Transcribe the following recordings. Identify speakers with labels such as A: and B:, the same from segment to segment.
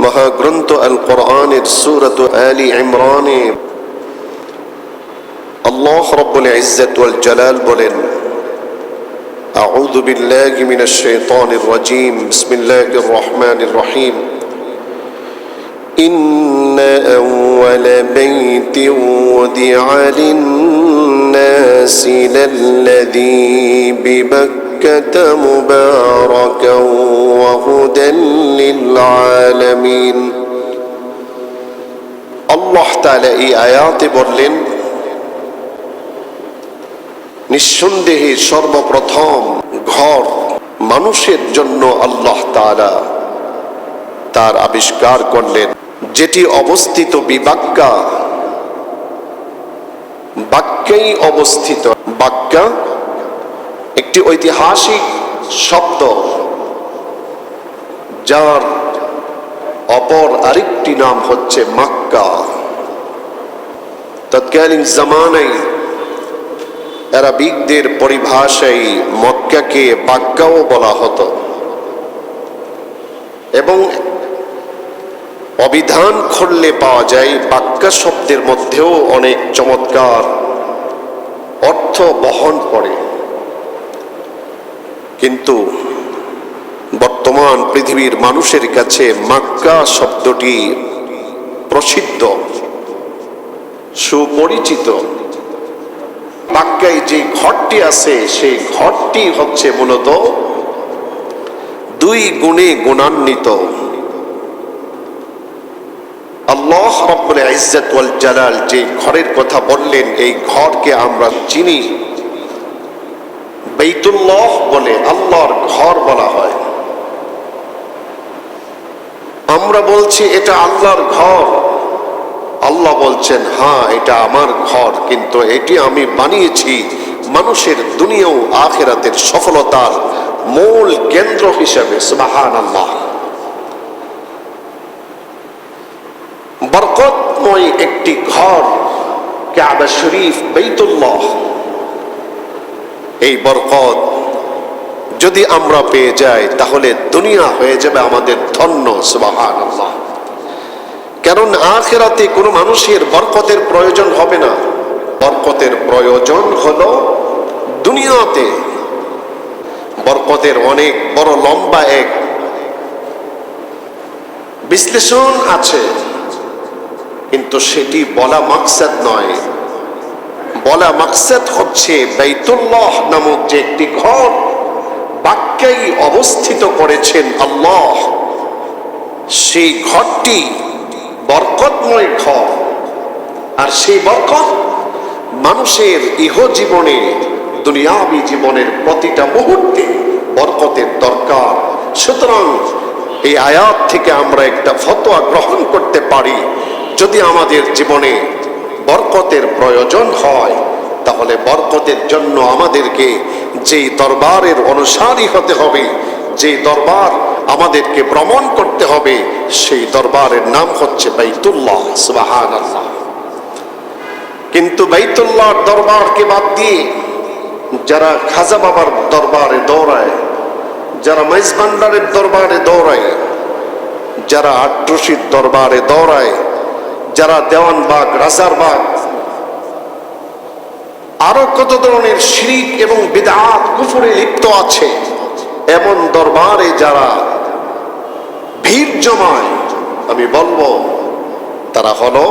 A: মহাগ্রন্থ আল কোরআনের সূরাত আলী ইমরানে আল্লাহ রাব্বুল ইজ্জত ওয়াল জালাল বলেন, আউযু বিল্লাহি মিনাশ শাইতানির রাজীম, বিসমিল্লাহির রহমানির রহিম। ইন্না আউওয়ালা বাইতিন ওয়াদিআ লিন-নাসি লাল্লাযী বিবাক্কাতা মুবারাকান ওয়া হুদাল লিল-আলামিন। আল্লাহ তাআলা এই আয়াতে বললেন, নিঃসন্দেহে সর্বপ্রথম ঘর মানুষের জন্য আল্লাহ তাআলা তার আবিষ্কার করলেন, যেটি অবস্থিত বিবাক্কা, বাক্যেই অবস্থিত। বাক্কা একটি ঐতিহাসিক শব্দ, যার অপর আরেকটি নাম হচ্ছে মক্কা। তৎকালীন জামানায় আরবিকদের পরিভাষায় মক্কাকে বাক্কাও বলা হতো, এবং অভিধান খুললে পাওয়া যায় বাক্কা শব্দের মধ্যেও অনেক চমৎকার অর্থ বহন করে। কিন্তু বর্তমান পৃথিবীর মানুষের কাছে মক্কা শব্দটি প্রসিদ্ধ, সুপরিচিত। মক্কায় যে ঘরটি আছে সেই ঘরটি হচ্ছে মূলত দুই গুণে গুণান্বিত। আল্লাহ রাব্বুল ইজ্জত ওয়াল জালাল যে ঘরের কথা বললেন, এই ঘরকে আমরা চিনি বাইতুল্লাহ বলে, আল্লাহর ঘর বলা হয়। আমরা বলছি এটা আল্লাহর ঘর, আল্লাহ বলছেন হ্যাঁ এটা আমার ঘর, কিন্তু এটি আমি বানিয়েছি মানুষের দুনিয়া ও আখিরাতের সফলতার মূল কেন্দ্র হিসেবে। সুবহানাল্লাহ। বরকতময় একটি ঘর কাবা শরীফ, বাইতুল্লাহ। এই বরকত যদি আমরা পেয়ে যাই তাহলে দুনিয়া হয়ে যাবে আমাদের ধন্য। সুবহানাল্লাহ। কারণ আখিরাতে কোনো মানুষের বরকতের প্রয়োজন হবে না, বরকতের প্রয়োজন হলো দুনিয়াতে। বরকতের অনেক বড় লম্বা এক বিশ্লেষণ আছে, কিন্তু সেটি বলা মাকসাদ নয়। বলা মাকসাদ হচ্ছে বাইতুল্লাহ নামক যে একটি ঘর বাক্যেই অবস্থিত করেছেন আল্লাহ, সেই ঘরটি বরকতময় ঘর। আর সেই বরকত মানুষের ইহ জীবনে, দুনিয়াবী জীবনের প্রতিটা মুহূর্তে বরকতের দরকার। সুতরাং এই আয়াত থেকে আমরা একটা ফতোয়া গ্রহণ করতে পারি, যদি আমাদের জীবনে বরকতের প্রয়োজন হয় তাহলে বরকতের জন্য আমাদেরকে যেই দরবারের অনুসারী হতে হবে, যেই দরবার আমাদেরকে ভ্রমণ করতে হবে, সেই দরবারের নাম হচ্ছে বাইতুল্লাহ। সুবহানাল্লাহ। কিন্তু বাইতুল্লাহর দরবারকে বাদ দিয়ে যারা খাজা বাবার দরবারে দৌড়ায়, যারা মাইজ ভান্ডারের দরবারে দৌড়ায়, যারা আট্রসির দরবারে দৌড়ায়, যারা দেওয়ানবাগ, রাজারবাগ, আরো কত ধরনের শিরক এবং বিদআত কুফরে লিপ্ত আছে, এমন দরবারে যারা ভিড় জমায়, আমি বলবো তারা হলো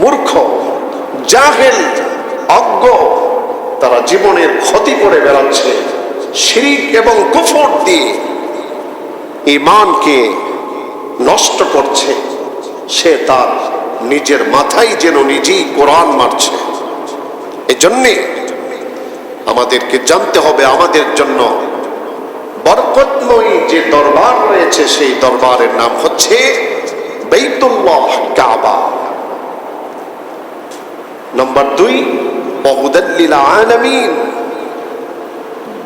A: মূর্খ, জাহেল, অজ্ঞ। তারা জীবনের ক্ষতি করে বেড়াচ্ছে শিরক এবং কুফর দিয়ে, ঈমানকে নষ্ট করছে। সে তার নিজের মাথায় যেন নিজেই কোরআন মারছে। এজন্যে আমাদেরকে জানতে হবে আমাদের জন্য বরকতময় যে দরবার রয়েছে সেই দরবারের নাম হচ্ছে বাইতুল্লাহ, কাবা। নম্বর 2, ওয়াহুদাল লিল আলামিন,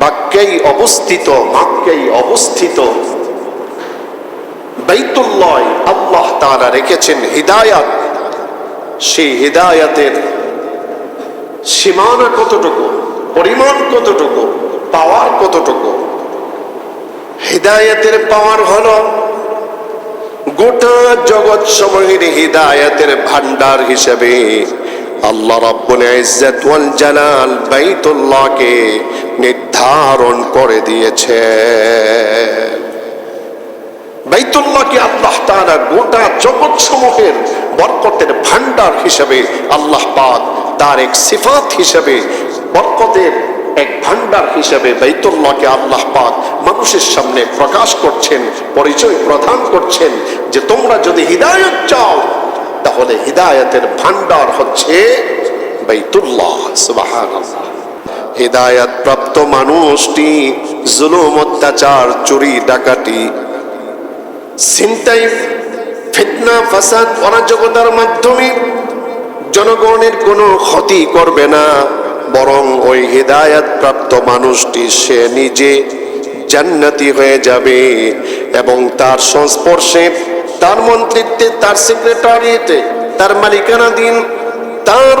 A: বাক্যেই অবস্থিত, মক্কায় অবস্থিত বাইতুল্লাহ আল্লাহ তাআলা রেখেছেন হিদায়াত। সেই হিদায়াতের সীমানা কতটুকু, পরিমাণ কতটুকু, পাওয়ার কতটুকু? হিদায়াতের পাওয়ার হলো জগৎ সমূহের হিদায়াতের ভান্ডার হিসেবে আল্লাহ রাব্বুল ইজ্জত ওয়াল জালাল বাইতুল্লাহকে নির্ধারণ করে দিয়েছে। বাইতুল্লাহকে আল্লাহ তাআলা গোটা জগৎ সমূহের বরকতের ভান্ডার হিসেবে আল্লাহ পাক তার এক সিফাত হিসেবে বরকতের এক ভান্ডার হিসেবে বাইতুল্লাহকে আল্লাহ পাক মানুষের সামনে প্রকাশ করছেন, পরিচয় প্রদান করছেন যে তোমরা যদি হিদায়াত চাও তাহলে হিদায়াতের ভান্ডার হচ্ছে বাইতুল্লাহ। সুবহানাল্লাহ। হিদায়াত প্রাপ্ত মানুষটি জুলুম, অত্যাচার, চুরি, ডাকাতি, ছিনতাই, ফিতনা, ফাসাদ, অরাজকতার মাধ্যমে জনগণের কোনো ক্ষতি করবে না, বরং ওই হিদায়াত প্রাপ্ত মানুষটি সে নিজে জান্নাতি হয়ে যাবে এবং তার সংস্পর্শে, তার মন্ত্রিত্বে, তার সেক্রেটারিয়েটে, তার মালিকানাধীন, তার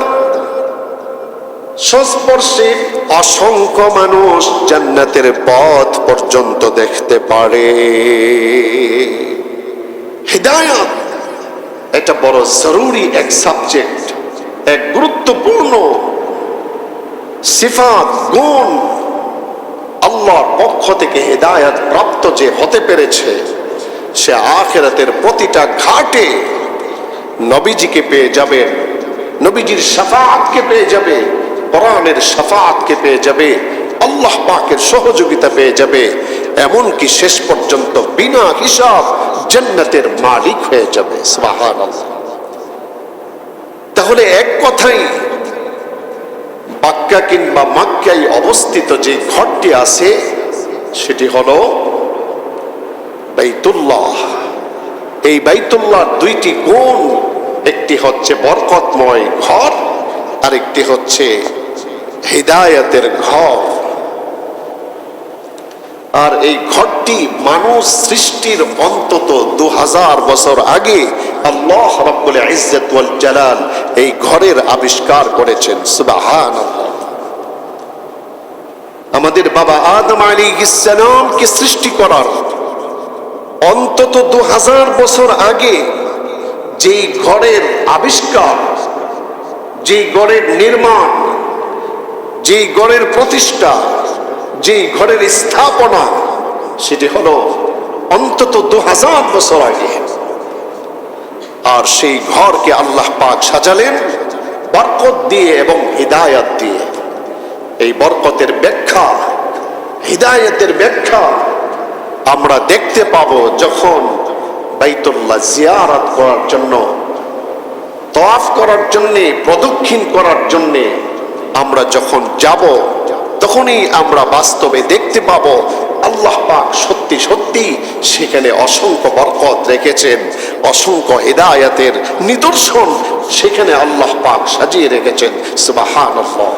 A: সংস্পর্শে অসংখ্য মানুষ জান্নাতের পথ পর্যন্ত দেখতে পারে। হিদায়াত এটা বড় জরুরি এক সাবজেক্ট, এক গুরুত্বপূর্ণ সিফাত, গুণ। আল্লাহর পক্ষ থেকে হিদায়াত প্রাপ্ত যে হতে পেরেছে সে আখিরাতের প্রতিটা ঘাটে নবীজিকে পেয়ে যাবে, নবীজির শাফাআতকে পেয়ে যাবে, কোরআনের শাফাআতকে পেয়ে যাবে, আল্লাহ পাকের সহযোগিতা পেয়ে যাবে, এমনকি শেষ পর্যন্ত বিনা হিসাব জান্নাতের মালিক হয়ে যাবে। সুবহানাল্লাহ। তাহলে এক কথাই মক্কা কিংবা মক্কায় অবস্থিত যে ঘরটি আছে সেটি হলো বাইতুল্লাহ। এই বাইতুল্লাহর দুইটি গুণ, একটি হচ্ছে বরকতময় ঘর, আরেকটি হচ্ছে হিদায়াতের ঘর। আর এই ঘরটি মানুষ সৃষ্টির অন্তত 2000 বছর আগে আল্লাহ রাব্বুল ইজ্জত ওয়াল জালাল এই ঘরের আবিষ্কার করেছেন। সুবহানাল্লাহ। আমাদের বাবা আদম আলাইহিস সালামকে সৃষ্টি করার অন্তত 2000 বছর আগে যেই ঘরের আবিষ্কার, যেই ঘরের নির্মাণ, যেই ঘরের প্রতিষ্ঠা, যেই ঘরের স্থাপনা, সেটি হলো অন্তত 2000 বছর আগে। আর সেই ঘরকে আল্লাহ পাক সাজালেন বরকত দিয়ে এবং হিদায়াত দিয়ে। এই বরকতের ব্যাখ্যা, হিদায়াতের ব্যাখ্যা আমরা দেখতে পাবো যখন বাইতুল্লাহ জিয়ারত করার জন্য, তওয়াফ করার জন্য, প্রদক্ষিণ করার জন্য আমরা যখন যাব, তখনই আমরা বাস্তবে দেখতে পাবো আল্লাহ পাক সত্যি সত্যি সেখানে অসংখ্য বরকত রেখেছেন, অসংখ্য হিদায়াতের নিদর্শন সেখানে আল্লাহ পাক সাজিয়ে রেখেছেন। সুবহানাল্লাহ।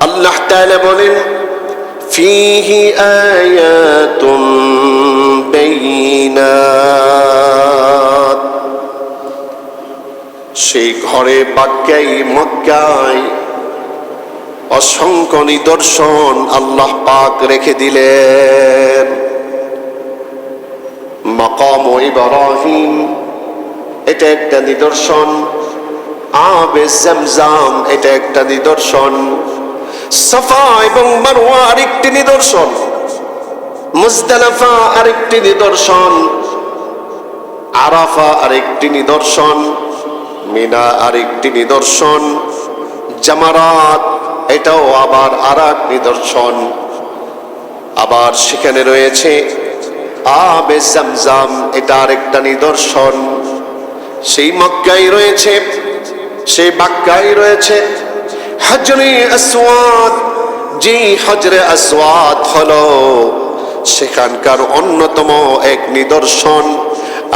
A: আল্লাহ তাআলা বলেন, ফীহি আয়াতুম বাইয়িনাত। সেই ঘরে বাক্যায় মক্কায় অসংখ্য নিদর্শন আল্লাহ পাক রেখে দিলেন। মাকাম ইব্রাহিম এটা একটা নিদর্শন, আবে জামজাম এটা একটা নিদর্শন, সাফা এবং মারওয়া আরেকটি নিদর্শন, মুজদালিফা আরেকটি নিদর্শন, আরাফা আরেকটি নিদর্শন, মিনা আরেকটি নিদর্শন, জামারাত এটাও আবার আরেক নিদর্শন। আবার সেখানে রয়েছে আবে জামজাম, এটা আরেকটা নিদর্শন। সেই মক্কায় রয়েছে, সেই মক্কায় রয়েছে হজরে আসওয়াদ। যে হজরে আসওয়াদ হলো সেখানকার অন্যতম এক নিদর্শন।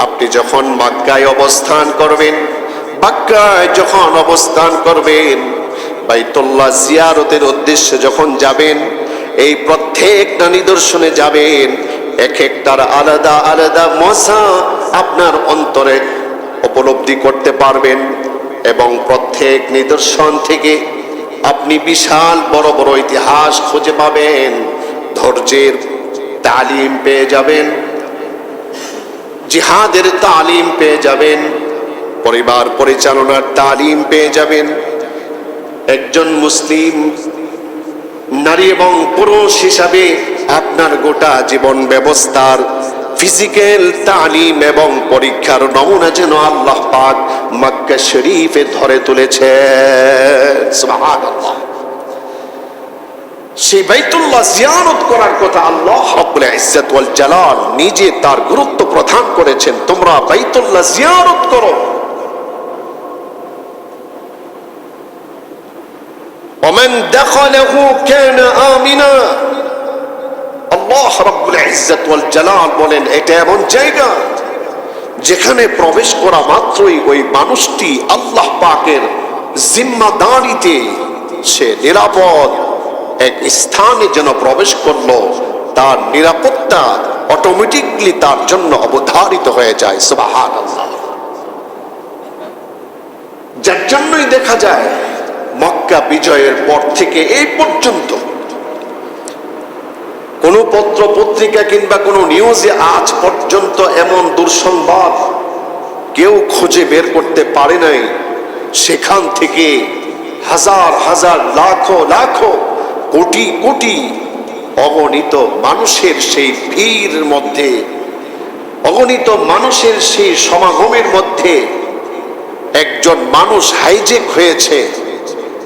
A: আপনি যখন মক্কায় অবস্থান করবেন, মক্কায় যখন অবস্থান করবেন, বাইতুল্লাহ জিয়ারতের উদ্দেশ্যে যখন যাবেন, এই প্রত্যেকটা নিদর্শনে যাবেন, এক একটার আলাদা আলাদা মজা আপনার অন্তরে উপলব্ধি করতে পারবেন এবং প্রত্যেক নিদর্শন থেকে আপনি বিশাল বড় বড় ইতিহাস খুঁজে পাবেন, ধৈর্যের তালিম পেয়ে যাবেন। জিহাদের তালিম পেয়ে যাবেন, পরিবার পরিচালনার তালিম পেয়ে যাবেন। একজন মুসলিম নারী এবং পুরুষ হিসাবে আপনার গোটা জীবন ব্যবস্থার ফিজিক্যাল তালিম এবং পরীক্ষার নমুনা যেন আল্লাহ পাক মক্কা শরীফে ধরে তুলেছেন। সুবহানাল্লাহ। সেই বাইতুল্লাহ জিয়ারত করার কথা আল্লাহ রাব্বুল ইজ্জত ওয়াল জালাল নিজে তার গুরুত্ব প্রদান করেছেন, তোমরা বাইতুল্লাহ জিয়ারত করো। ومن دخله كان آمنا। আল্লাহ রাব্বুল ইজ্জত ওয়াল জালাল বলেন এটা এমন জায়গা যেখানে প্রবেশ করা মাত্রই ওই মানুষটি আল্লাহ পাকের জিম্মাদারিতে সে নিরাপদ এক স্থানে যেন প্রবেশ করলো, তার নিরাপত্তা অটোমেটিকলি তার জন্য অবধারিত হয়ে যায়। সুবহানাল্লাহ। যার জন্যই দেখা যায় মক্কা বিজয়ের পর থেকে এই পর্যন্ত কোন পত্র পত্রিকা কিংবা কোন নিউজে আজ পর্যন্ত এমন দুঃসংবাদ কেউ খুঁজে বের করতে পারে নাই সেখান থেকে হাজার হাজার লাখো লাখো কোটি কোটি অগণিত মানুষের সেই ভিড় মধ্যে, অগণিত মানুষের সেই সমাগমের মধ্যে একজন মানুষ হাইজ্যাক হয়েছে,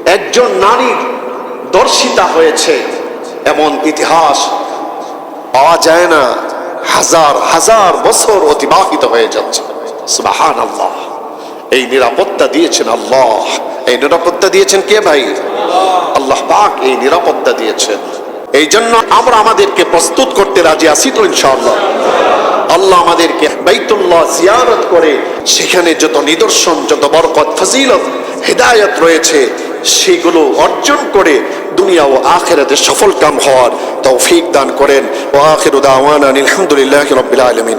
A: একজন নারী দর্শিতা হয়েছে, এমন ইতিহাস পাওয়া যায় না। হাজার হাজার বছর অতিবাহিত হয়ে যাচ্ছে। সুবহানাল্লাহ। এই নিরাপত্তা দিয়েছেন আল্লাহ। এই নিরাপত্তা দিয়েছেন কে ভাই? আল্লাহ পাক এই নিরাপত্তা দিয়েছেন। এই জন্য আমরা আমাদেরকে প্রস্তুত করতে রাজি আছি তো ইনশাআল্লাহ। আল্লাহ আমাদেরকে বাইতুল্লাহ জিয়ারত করে সেখানে যত নিদর্শন, যত বরকত, ফজিলত, হিদায়াত রয়েছে সেগুলো অর্জন করে দুনিয়া ও আখিরাতে সফল কাম হওয়ার তৌফিক দান করেন। ওয়া আখিরু দাওয়ানা আলহামদুলিল্লাহি রাব্বিল আলামিন।